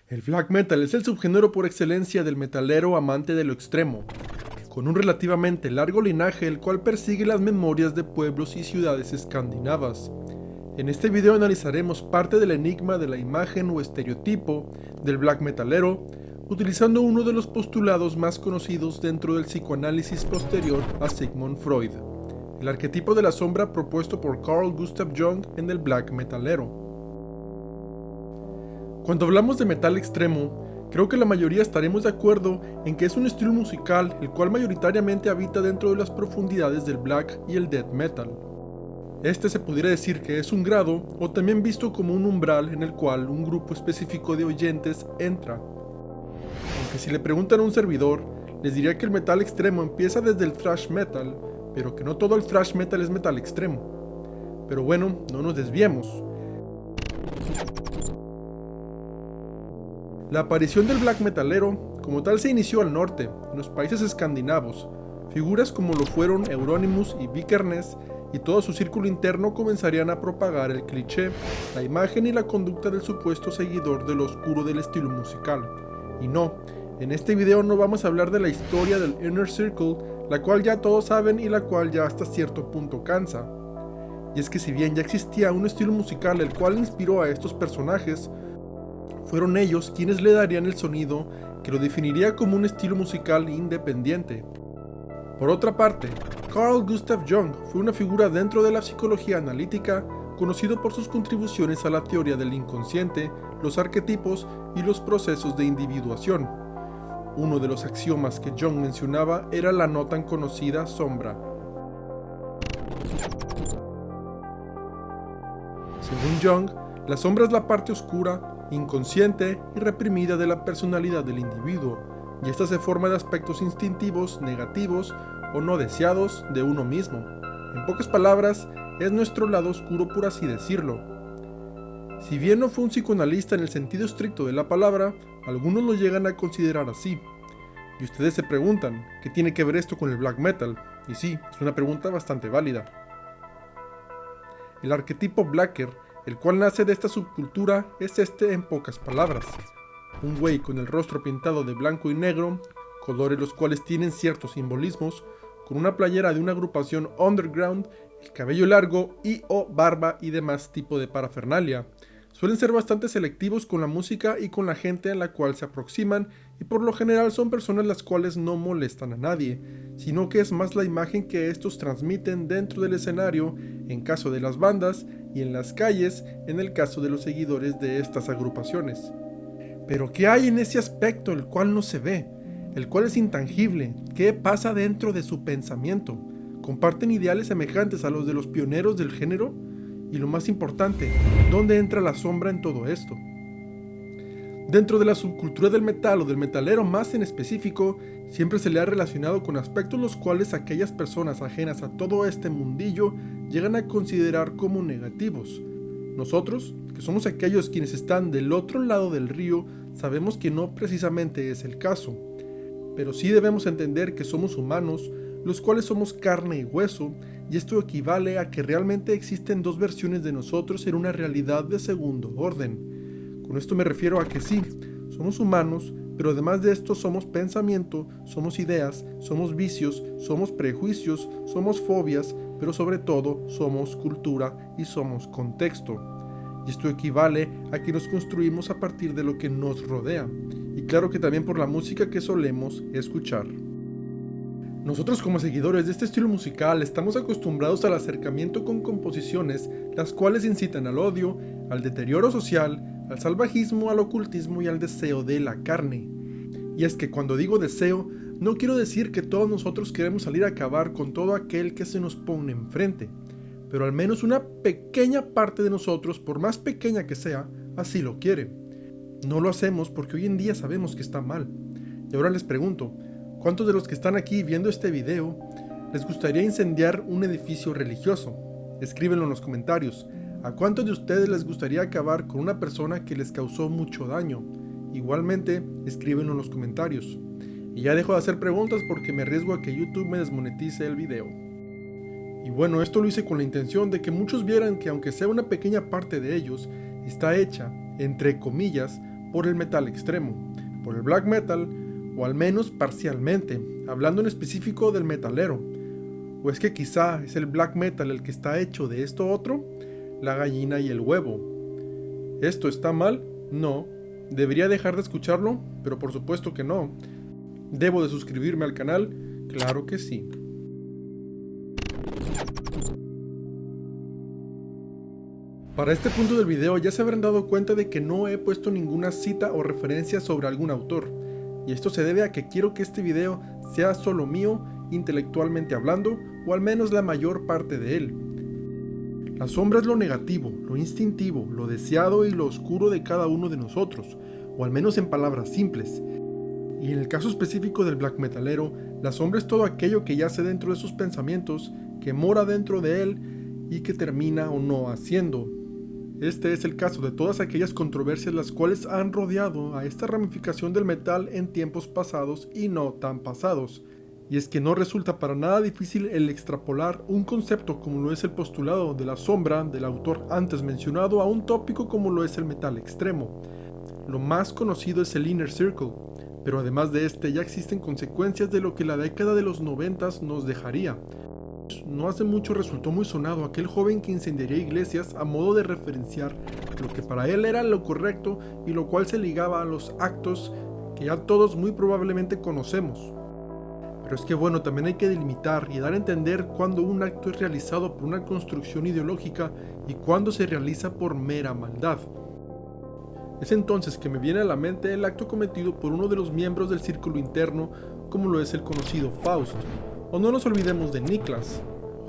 El black metal es el subgénero por excelencia del metalero amante de lo extremo, con un relativamente largo linaje el cual persigue las memorias de pueblos y ciudades escandinavas. En este video analizaremos parte del enigma de la imagen o estereotipo del black metalero, utilizando uno de los postulados más conocidos dentro del psicoanálisis posterior a Sigmund Freud, el arquetipo de la sombra propuesto por Carl Gustav Jung en el black metalero. Cuando hablamos de metal extremo, creo que la mayoría estaremos de acuerdo en que es un estilo musical el cual mayoritariamente habita dentro de las profundidades del black y el death metal. Este se pudiera decir que es un grado o también visto como un umbral en el cual un grupo específico de oyentes entra. Aunque si le preguntan a un servidor, les diría que el metal extremo empieza desde el thrash metal, pero que no todo el thrash metal es metal extremo. Pero bueno, no nos desviemos. La aparición del black metalero, como tal, se inició al norte, en los países escandinavos. Figuras como lo fueron Euronymous y Vikernes y todo su círculo interno comenzarían a propagar el cliché, la imagen y la conducta del supuesto seguidor de lo oscuro del estilo musical. Y no, en este video no vamos a hablar de la historia del Inner Circle, la cual ya todos saben y la cual ya hasta cierto punto cansa. Y es que si bien ya existía un estilo musical el cual inspiró a estos personajes, fueron ellos quienes le darían el sonido que lo definiría como un estilo musical independiente. Por otra parte, Carl Gustav Jung fue una figura dentro de la psicología analítica, conocido por sus contribuciones a la teoría del inconsciente, los arquetipos y los procesos de individuación. Uno de los axiomas que Jung mencionaba era la no tan conocida sombra. Según Jung, la sombra es la parte oscura, inconsciente y reprimida de la personalidad del individuo, y esta se forma de aspectos instintivos, negativos o no deseados de uno mismo. En pocas palabras, es nuestro lado oscuro, por así decirlo. Si bien no fue un psicoanalista en el sentido estricto de la palabra, algunos lo llegan a considerar así. Y ustedes se preguntan, ¿qué tiene que ver esto con el black metal? Y sí, es una pregunta bastante válida. El arquetipo blacker, el cual nace de esta subcultura, es este en pocas palabras. Un güey con el rostro pintado de blanco y negro, colores los cuales tienen ciertos simbolismos, con una playera de una agrupación underground, el cabello largo y o barba y demás tipo de parafernalia. Suelen ser bastante selectivos con la música y con la gente a la cual se aproximan, y por lo general son personas las cuales no molestan a nadie, sino que es más la imagen que estos transmiten dentro del escenario en caso de las bandas y en las calles en el caso de los seguidores de estas agrupaciones. Pero ¿qué hay en ese aspecto el cual no se ve? El cual es intangible. ¿Qué pasa dentro de su pensamiento? ¿Comparten ideales semejantes a los de los pioneros del género? Y lo más importante, ¿dónde entra la sombra en todo esto? Dentro de la subcultura del metal o del metalero más en específico, siempre se le ha relacionado con aspectos los cuales aquellas personas ajenas a todo este mundillo llegan a considerar como negativos. Nosotros, que somos aquellos quienes están del otro lado del río, sabemos que no precisamente es el caso. Pero sí debemos entender que somos humanos, los cuales somos carne y hueso, y esto equivale a que realmente existen dos versiones de nosotros en una realidad de segundo orden. Con esto me refiero a que sí, somos humanos, pero además de esto somos pensamiento, somos ideas, somos vicios, somos prejuicios, somos fobias, pero sobre todo somos cultura y somos contexto. Y esto equivale a que nos construimos a partir de lo que nos rodea, y claro que también por la música que solemos escuchar. Nosotros como seguidores de este estilo musical estamos acostumbrados al acercamiento con composiciones las cuales incitan al odio, al deterioro social, al salvajismo, al ocultismo y al deseo de la carne. Y es que cuando digo deseo, no quiero decir que todos nosotros queremos salir a acabar con todo aquel que se nos pone enfrente, pero al menos una pequeña parte de nosotros, por más pequeña que sea, así lo quiere. No lo hacemos porque hoy en día sabemos que está mal. Y ahora les pregunto, ¿cuántos de los que están aquí viendo este video les gustaría incendiar un edificio religioso? Escríbenlo en los comentarios. ¿A cuántos de ustedes les gustaría acabar con una persona que les causó mucho daño? Igualmente, escríbenlo en los comentarios. Y ya dejo de hacer preguntas porque me arriesgo a que YouTube me desmonetice el video. Y bueno, esto lo hice con la intención de que muchos vieran que aunque sea una pequeña parte de ellos, está hecha, entre comillas, por el metal extremo, por el black metal, o al menos parcialmente, hablando en específico del metalero. ¿O es que quizá es el black metal el que está hecho de esto otro? La gallina y el huevo. ¿Esto está mal? No. ¿Debería dejar de escucharlo? Pero por supuesto que no. ¿Debo de suscribirme al canal? Claro que sí. Para este punto del video ya se habrán dado cuenta de que no he puesto ninguna cita o referencia sobre algún autor. Y esto se debe a que quiero que este video sea solo mío, intelectualmente hablando, o al menos la mayor parte de él. La sombra es lo negativo, lo instintivo, lo deseado y lo oscuro de cada uno de nosotros, o al menos en palabras simples. Y en el caso específico del black metalero, la sombra es todo aquello que yace dentro de sus pensamientos, que mora dentro de él y que termina o no haciendo. Este es el caso de todas aquellas controversias las cuales han rodeado a esta ramificación del metal en tiempos pasados y no tan pasados. Y es que no resulta para nada difícil el extrapolar un concepto como lo es el postulado de la sombra del autor antes mencionado a un tópico como lo es el metal extremo. Lo más conocido es el Inner Circle, pero además de este ya existen consecuencias de lo que la década de los 90 nos dejaría. No hace mucho resultó muy sonado aquel joven que incendiaría iglesias a modo de referenciar lo que para él era lo correcto y lo cual se ligaba a los actos que ya todos muy probablemente conocemos. Pero es que bueno, también hay que delimitar y dar a entender cuándo un acto es realizado por una construcción ideológica y cuándo se realiza por mera maldad. Es entonces que me viene a la mente el acto cometido por uno de los miembros del círculo interno, como lo es el conocido Faust, o no nos olvidemos de Niklas,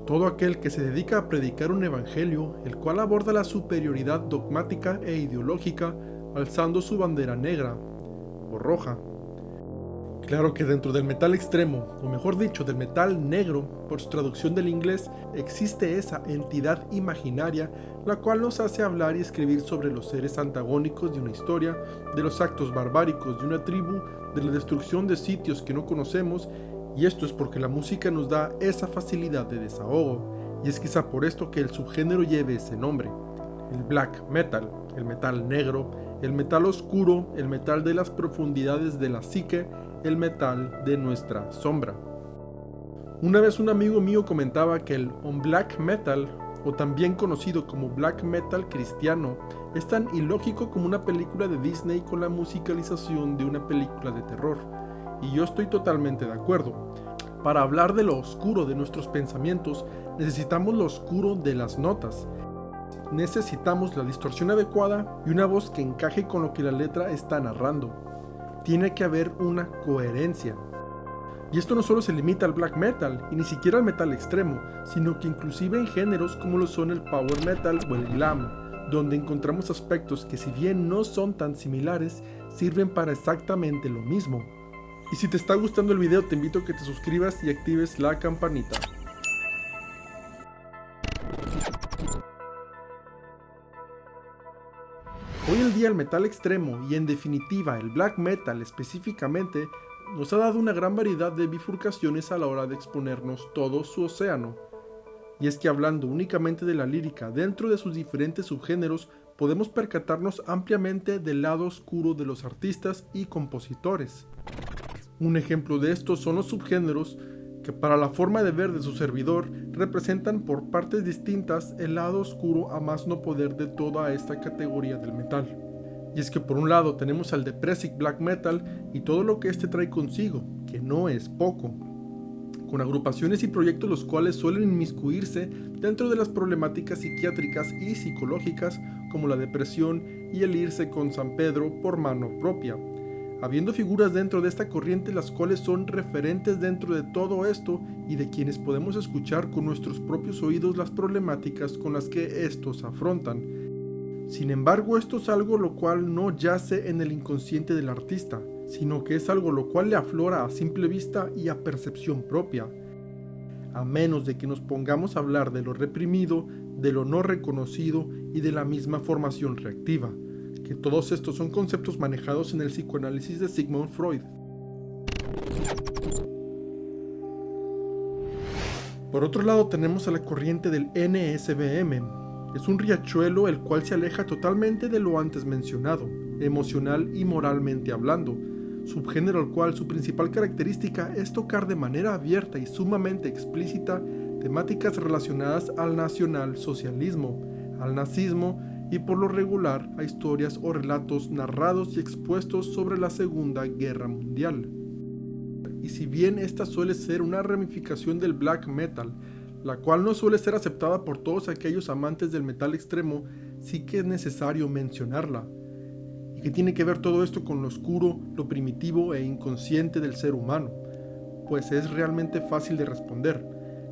todo aquel que se dedica a predicar un evangelio, el cual aborda la superioridad dogmática e ideológica, alzando su bandera negra, o roja. Claro que dentro del metal extremo, o mejor dicho, del metal negro, por su traducción del inglés, existe esa entidad imaginaria, la cual nos hace hablar y escribir sobre los seres antagónicos de una historia, de los actos barbáricos de una tribu, de la destrucción de sitios que no conocemos, y esto es porque la música nos da esa facilidad de desahogo, y es quizá por esto que el subgénero lleve ese nombre. El black metal, el metal negro, el metal oscuro, el metal de las profundidades de la psique, el metal de nuestra sombra. Una vez un amigo mío comentaba que el black metal, o también conocido como black metal cristiano, es tan ilógico como una película de Disney con la musicalización de una película de terror, y yo estoy totalmente de acuerdo. Para hablar de lo oscuro de nuestros pensamientos, necesitamos lo oscuro de las notas. Necesitamos la distorsión adecuada y una voz que encaje con lo que la letra está narrando. Tiene que haber una coherencia. Y esto no solo se limita al black metal, y ni siquiera al metal extremo, sino que inclusive en géneros como lo son el power metal o el glam, donde encontramos aspectos que si bien no son tan similares, sirven para exactamente lo mismo. Y si te está gustando el video te invito a que te suscribas y actives la campanita. Hoy en día el metal extremo y en definitiva el black metal específicamente nos ha dado una gran variedad de bifurcaciones a la hora de exponernos todo su océano. Y es que hablando únicamente de la lírica dentro de sus diferentes subgéneros podemos percatarnos ampliamente del lado oscuro de los artistas y compositores. Un ejemplo de esto son los subgéneros que para la forma de ver de su servidor representan por partes distintas el lado oscuro a más no poder de toda esta categoría del metal. Y es que por un lado tenemos al depressive black metal y todo lo que este trae consigo, que no es poco, con agrupaciones y proyectos los cuales suelen inmiscuirse dentro de las problemáticas psiquiátricas y psicológicas como la depresión y el irse con San Pedro por mano propia, habiendo figuras dentro de esta corriente las cuales son referentes dentro de todo esto y de quienes podemos escuchar con nuestros propios oídos las problemáticas con las que estos afrontan. Sin embargo, esto es algo lo cual no yace en el inconsciente del artista, sino que es algo lo cual le aflora a simple vista y a percepción propia. A menos de que nos pongamos a hablar de lo reprimido, de lo no reconocido y de la misma formación reactiva, que todos estos son conceptos manejados en el psicoanálisis de Sigmund Freud. Por otro lado tenemos a la corriente del NSBM. Es un riachuelo el cual se aleja totalmente de lo antes mencionado, emocional y moralmente hablando, subgénero al cual su principal característica es tocar de manera abierta y sumamente explícita temáticas relacionadas al nacionalsocialismo, al nazismo y por lo regular a historias o relatos narrados y expuestos sobre la Segunda Guerra Mundial. Y si bien esta suele ser una ramificación del black metal, la cual no suele ser aceptada por todos aquellos amantes del metal extremo, sí que es necesario mencionarla. ¿Y qué tiene que ver todo esto con lo oscuro, lo primitivo e inconsciente del ser humano? Pues es realmente fácil de responder.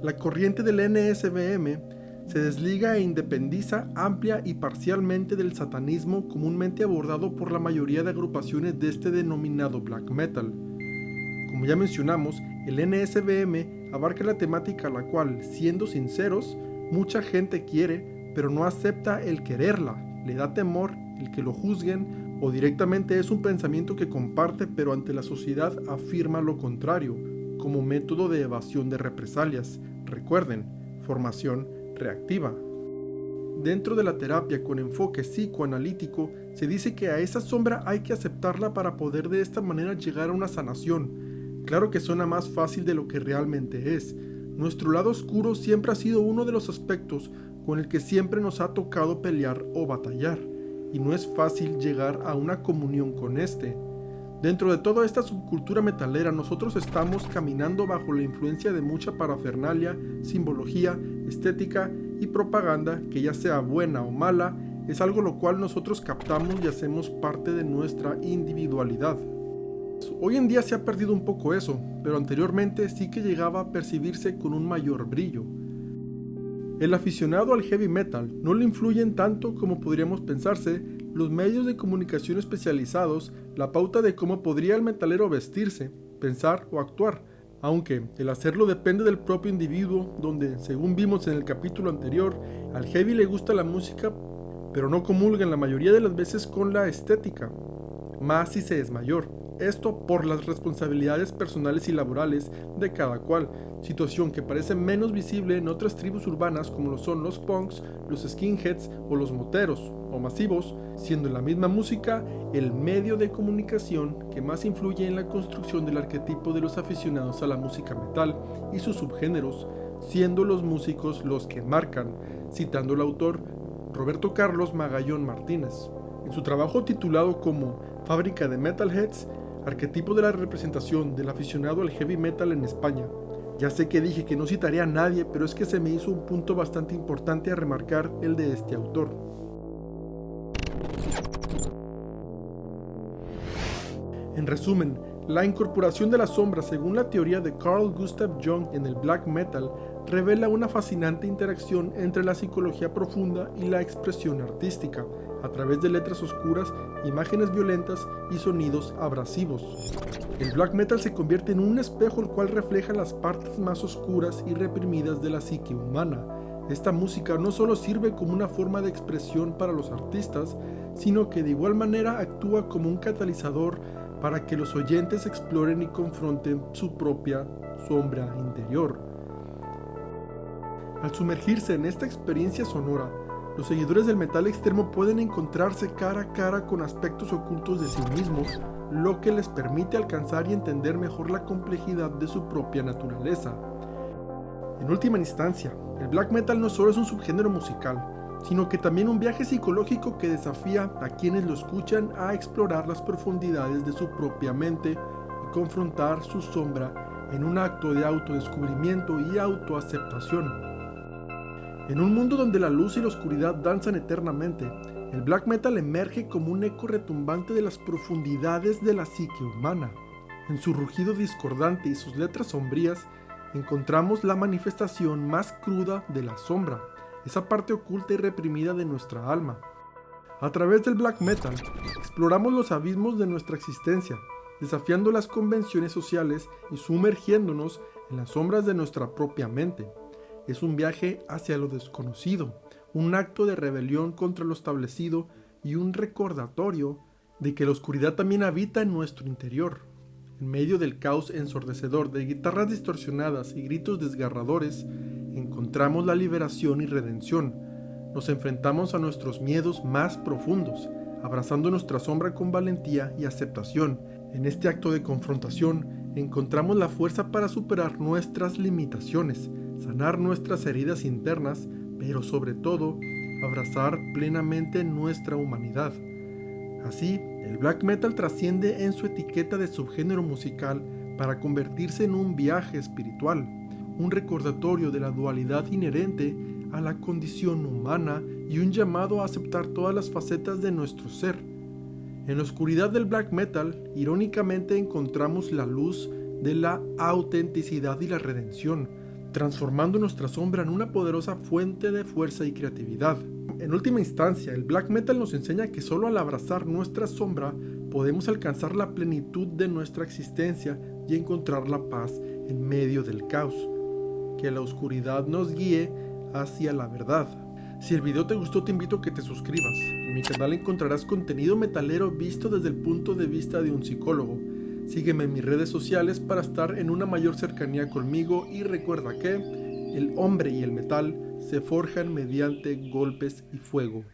La corriente del NSBM se desliga e independiza amplia y parcialmente del satanismo comúnmente abordado por la mayoría de agrupaciones de este denominado black metal. Como ya mencionamos, el NSBM abarca la temática a la cual, siendo sinceros, mucha gente quiere, pero no acepta el quererla, le da temor el que lo juzguen o directamente es un pensamiento que comparte pero ante la sociedad afirma lo contrario, como método de evasión de represalias. Recuerden, formación reactiva. Dentro de la terapia con enfoque psicoanalítico, se dice que a esa sombra hay que aceptarla para poder de esta manera llegar a una sanación. Claro que suena más fácil de lo que realmente es. Nuestro lado oscuro siempre ha sido uno de los aspectos con el que siempre nos ha tocado pelear o batallar, y no es fácil llegar a una comunión con este. Dentro de toda esta subcultura metalera, nosotros estamos caminando bajo la influencia de mucha parafernalia, simbología, estética y propaganda que, ya sea buena o mala, es algo lo cual nosotros captamos y hacemos parte de nuestra individualidad. Hoy en día se ha perdido un poco eso, pero anteriormente sí que llegaba a percibirse con un mayor brillo. El aficionado al heavy metal no le influyen tanto como podríamos pensarse los medios de comunicación especializados, la pauta de cómo podría el metalero vestirse, pensar o actuar, aunque el hacerlo depende del propio individuo, donde, según vimos en el capítulo anterior, al heavy le gusta la música, pero no comulgan la mayoría de las veces con la estética, más si se es mayor. Esto por las responsabilidades personales y laborales de cada cual, situación que parece menos visible en otras tribus urbanas como lo son los punks, los skinheads o los moteros o masivos, siendo la misma música el medio de comunicación que más influye en la construcción del arquetipo de los aficionados a la música metal y sus subgéneros, siendo los músicos los que marcan, citando al autor Roberto Carlos Magallón Martínez. En su trabajo titulado como Fábrica de Metalheads, arquetipo de la representación del aficionado al heavy metal en España. Ya sé que dije que no citaré a nadie, pero es que se me hizo un punto bastante importante a remarcar el de este autor. En resumen, la incorporación de la sombra según la teoría de Carl Gustav Jung en el black metal revela una fascinante interacción entre la psicología profunda y la expresión artística, a través de letras oscuras, imágenes violentas y sonidos abrasivos. El black metal se convierte en un espejo el cual refleja las partes más oscuras y reprimidas de la psique humana. Esta música no solo sirve como una forma de expresión para los artistas, sino que de igual manera actúa como un catalizador para que los oyentes exploren y confronten su propia sombra interior. Al sumergirse en esta experiencia sonora, los seguidores del metal extremo pueden encontrarse cara a cara con aspectos ocultos de sí mismos, lo que les permite alcanzar y entender mejor la complejidad de su propia naturaleza. En última instancia, el black metal no solo es un subgénero musical, sino que también un viaje psicológico que desafía a quienes lo escuchan a explorar las profundidades de su propia mente y confrontar su sombra en un acto de autodescubrimiento y autoaceptación. En un mundo donde la luz y la oscuridad danzan eternamente, el black metal emerge como un eco retumbante de las profundidades de la psique humana. En su rugido discordante y sus letras sombrías, encontramos la manifestación más cruda de la sombra, esa parte oculta y reprimida de nuestra alma. A través del black metal, exploramos los abismos de nuestra existencia, desafiando las convenciones sociales y sumergiéndonos en las sombras de nuestra propia mente. Es un viaje hacia lo desconocido, un acto de rebelión contra lo establecido y un recordatorio de que la oscuridad también habita en nuestro interior. En medio del caos ensordecedor de guitarras distorsionadas y gritos desgarradores, encontramos la liberación y redención. Nos enfrentamos a nuestros miedos más profundos, abrazando nuestra sombra con valentía y aceptación. En este acto de confrontación encontramos la fuerza para superar nuestras limitaciones, sanar nuestras heridas internas, pero sobre todo, abrazar plenamente nuestra humanidad. Así, el black metal trasciende en su etiqueta de subgénero musical para convertirse en un viaje espiritual, un recordatorio de la dualidad inherente a la condición humana y un llamado a aceptar todas las facetas de nuestro ser. En la oscuridad del black metal, irónicamente encontramos la luz de la autenticidad y la redención, transformando nuestra sombra en una poderosa fuente de fuerza y creatividad. En última instancia, el black metal nos enseña que solo al abrazar nuestra sombra podemos alcanzar la plenitud de nuestra existencia y encontrar la paz en medio del caos. Que la oscuridad nos guíe hacia la verdad. Si el video te gustó, te invito a que te suscribas. En mi canal encontrarás contenido metalero visto desde el punto de vista de un psicólogo. Sígueme en mis redes sociales para estar en una mayor cercanía conmigo y recuerda que el hombre y el metal se forjan mediante golpes y fuego.